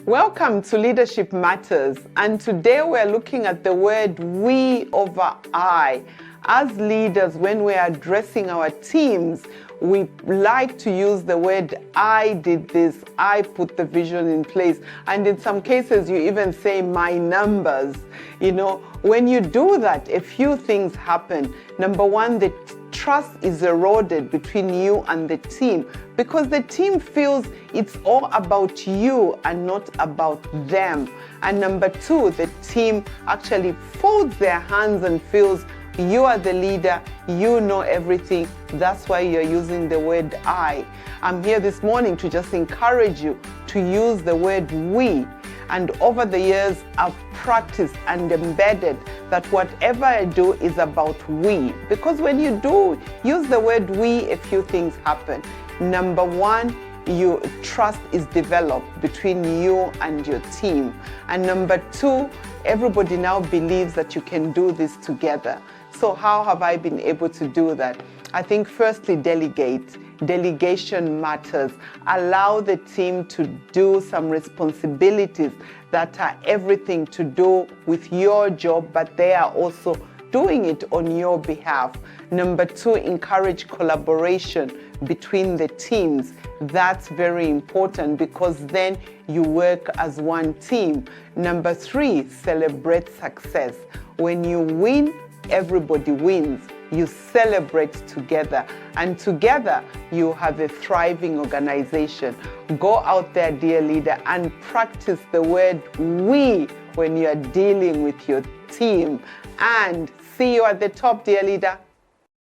Welcome to Leadership Matters, and today we're looking at the word we over I. As leaders, when we're addressing our teams, we like to use the word I did this, I put the vision in place, and in some cases you even say my numbers. When you do that, a few things happen. Number one, the trust is eroded between you and the team because the team feels it's all about you and not about them. And number two, the team actually folds their hands and feels you are the leader, you know everything. That's why you're using the word I. I'm here this morning to just encourage you to use the word we. And over the years, I've practiced and embedded that whatever I do is about we. Because when you do use the word we, a few things happen. Number one, your trust is developed between you and your team. And number two, everybody now believes that you can do this together. So how have I been able to do that? I think firstly, delegate. Delegation matters. Allow the team to do some responsibilities that are everything to do with your job, but they are also doing it on your behalf. Number two, encourage collaboration between the teams. That's very important because then you work as one team. Number three, celebrate success. When you win, everybody wins. You celebrate together, and together you have a thriving organization. Go out there, dear leader, and practice the word we when you are dealing with your team. And see you at the top, dear leader.